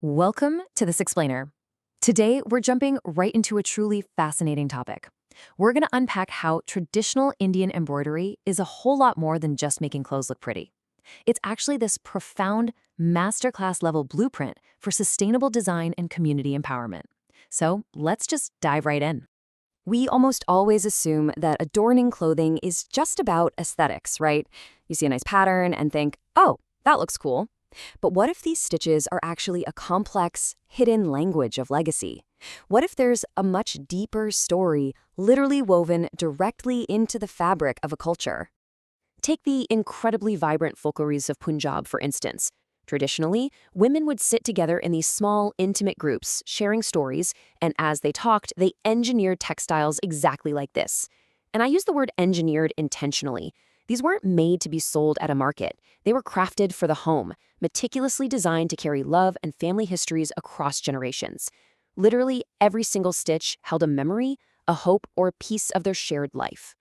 Welcome to This Explainer. Today, we're jumping right into a truly fascinating topic. We're going to unpack how traditional Indian embroidery is a whole lot more than just making clothes look pretty. It's actually this profound masterclass level blueprint for sustainable design and community empowerment. So let's just dive right in. We almost always assume that adorning clothing is just about aesthetics, right? You see a nice pattern and think, oh, that looks cool. But what if these stitches are actually a complex, hidden language of legacy? What if there's a much deeper story literally woven directly into the fabric of a culture? Take the incredibly vibrant folklories of Punjab, for instance. Traditionally, women would sit together in these small, intimate groups, sharing stories, and as they talked, they engineered textiles exactly like this. And I use the word engineered intentionally. These weren't made to be sold at a market. They were crafted for the home, meticulously designed to carry love and family histories across generations. Literally, every single stitch held a memory, a hope, or a piece of their shared life.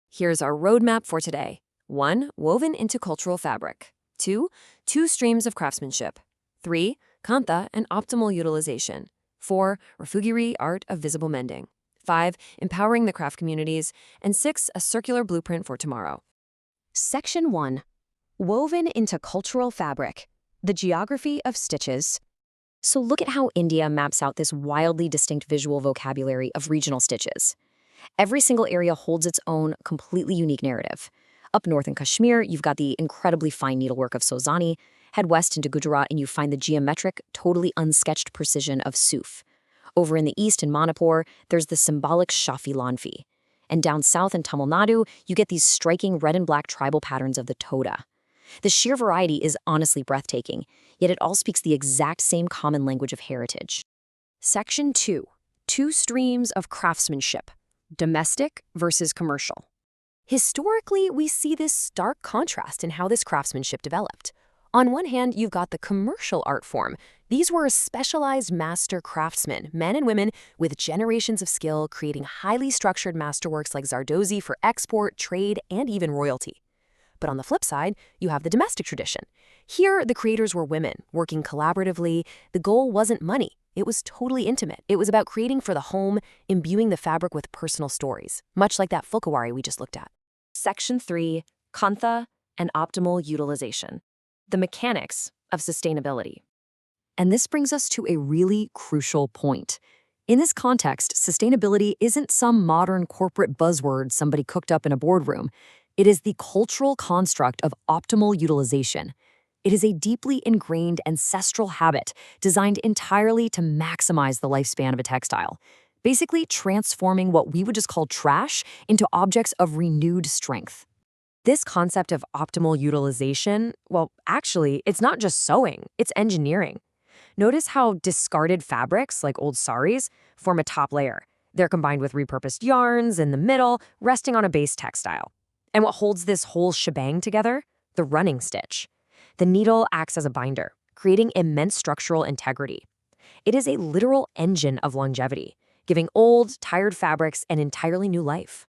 Here's our roadmap for today. 1. Woven into cultural fabric. 2. Two streams of craftsmanship. 3. Kantha and optimal utilization. 4. Refugee art of visible mending. 5. Empowering the craft communities. And 6. A circular blueprint for tomorrow. Section 1. Woven into cultural fabric. The geography of stitches. So look at how India maps out this wildly distinct visual vocabulary of regional stitches. Every single area holds its own completely unique narrative. Up north in Kashmir, you've got the incredibly fine needlework of Sozani. Head west into Gujarat and you find the geometric, totally unsketched precision of Suf. Over in the east in Manipur, there's the symbolic Shafi Lanfi. And down south in Tamil Nadu, you get these striking red and black tribal patterns of the Toda. The sheer variety is honestly breathtaking, yet it all speaks the exact same common language of heritage. Section 2. Two streams of craftsmanship. Domestic versus commercial. Historically, we see this stark contrast in how this craftsmanship developed. On one hand, you've got the commercial art form. These were specialized master craftsmen, men and women with generations of skill creating highly structured masterworks like Zardozi for export, trade, and even royalty. But on the flip side, you have the domestic tradition. Here, the creators were women, working collaboratively. The goal wasn't money. It was totally intimate. It was about creating for the home, imbuing the fabric with personal stories, much like that fulkawari we just looked at. Section 3. Kantha and optimal utilization. The mechanics of sustainability. And this brings us to a really crucial point. In this context, sustainability isn't some modern corporate buzzword somebody cooked up in a boardroom. It is the cultural construct of optimal utilization. It is a deeply ingrained ancestral habit designed entirely to maximize the lifespan of a textile, basically transforming what we would just call trash into objects of renewed strength. This concept of optimal utilization, well, actually, it's not just sewing, it's engineering. Notice how discarded fabrics, like old saris, form a top layer. They're combined with repurposed yarns in the middle, resting on a base textile. And what holds this whole shebang together? The running stitch. The needle acts as a binder, creating immense structural integrity. It is a literal engine of longevity, giving old, tired fabrics an entirely new life.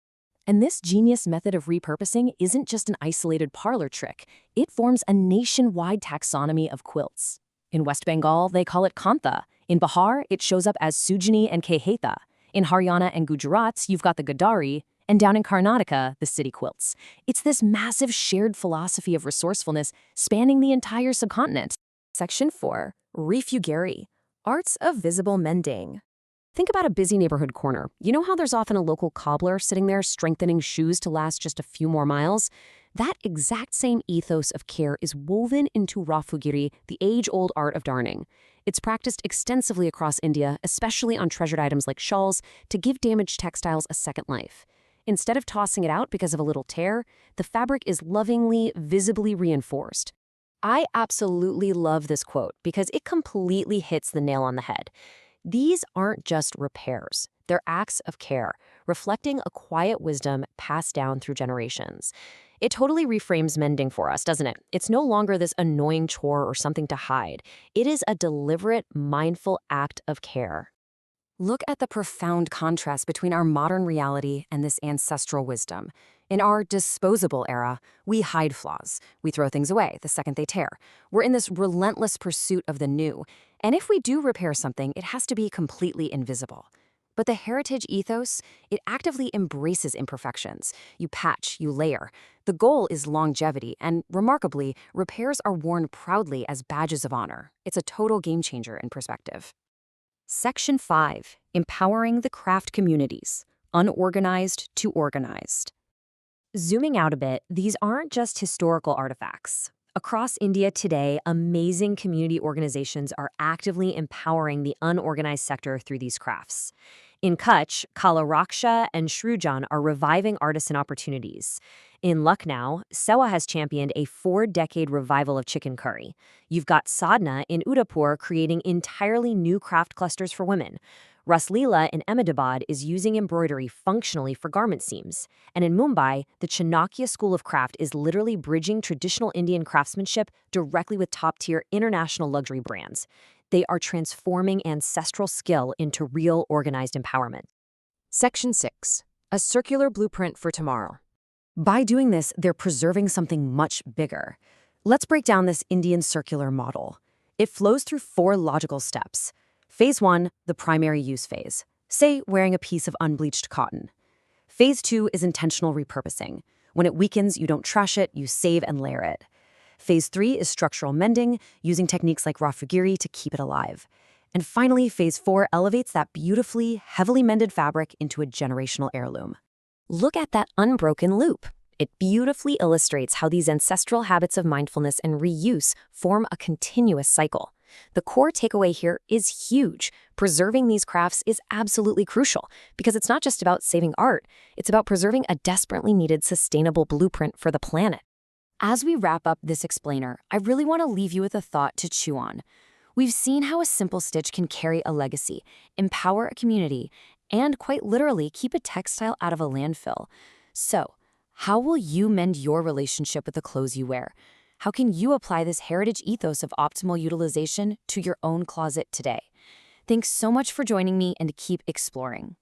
And this genius method of repurposing isn't just an isolated parlor trick. It forms a nationwide taxonomy of quilts. In West Bengal, they call it Kantha. In Bihar, it shows up as Sujani and Kehetha. In Haryana and Gujarat, you've got the Gadari. And down in Karnataka, the city quilts. It's this massive shared philosophy of resourcefulness spanning the entire subcontinent. Section 4. Refugee. Arts of visible mending. Think about a busy neighborhood corner. You know how there's often a local cobbler sitting there strengthening shoes to last just a few more miles? That exact same ethos of care is woven into Refugee, the age-old art of darning. It's practiced extensively across India, especially on treasured items like shawls, to give damaged textiles a second life. Instead of tossing it out because of a little tear, the fabric is lovingly, visibly reinforced. I absolutely love this quote because it completely hits the nail on the head. These aren't just repairs. They're acts of care, reflecting a quiet wisdom passed down through generations. It totally reframes mending for us, doesn't it? It's no longer this annoying chore or something to hide. It is a deliberate, mindful act of care. Look at the profound contrast between our modern reality and this ancestral wisdom. In our disposable era, we hide flaws. We throw things away the second they tear. We're in this relentless pursuit of the new. And if we do repair something, it has to be completely invisible. But the heritage ethos, it actively embraces imperfections. You patch, you layer. The goal is longevity, and remarkably, repairs are worn proudly as badges of honor. It's a total game changer in perspective. Section 5. Empowering the craft communities. Unorganized to organized. Zooming out a bit, these aren't just historical artifacts. Across India today, amazing community organizations are actively empowering the unorganized sector through these crafts. In Kutch, Kala Raksha and Shrujan are reviving artisan opportunities. In Lucknow, Sewa has championed a 4-decade revival of chicken curry. You've got Sadhna in Udaipur creating entirely new craft clusters for women. Rasleela in Ahmedabad is using embroidery functionally for garment seams. And in Mumbai, the Chanakya School of Craft is literally bridging traditional Indian craftsmanship directly with top-tier international luxury brands. They are transforming ancestral skill into real organized empowerment. Section 6. A circular blueprint for tomorrow. By doing this, they're preserving something much bigger. Let's break down this Indian circular model. It flows through 4 logical steps. Phase 1, the primary use phase. Say, wearing a piece of unbleached cotton. Phase 2 is intentional repurposing. When it weakens, you don't trash it, you save and layer it. Phase 3 is structural mending, using techniques like rafugiri to keep it alive. And finally, Phase 4 elevates that beautifully, heavily mended fabric into a generational heirloom. Look at that unbroken loop. It beautifully illustrates how these ancestral habits of mindfulness and reuse form a continuous cycle. The core takeaway here is huge. Preserving these crafts is absolutely crucial because it's not just about saving art, it's about preserving a desperately needed sustainable blueprint for the planet. As we wrap up this explainer, I really want to leave you with a thought to chew on. We've seen how a simple stitch can carry a legacy, empower a community, and quite literally keep a textile out of a landfill. So, how will you mend your relationship with the clothes you wear? How can you apply this heritage ethos of optimal utilization to your own closet today? Thanks so much for joining me and keep exploring.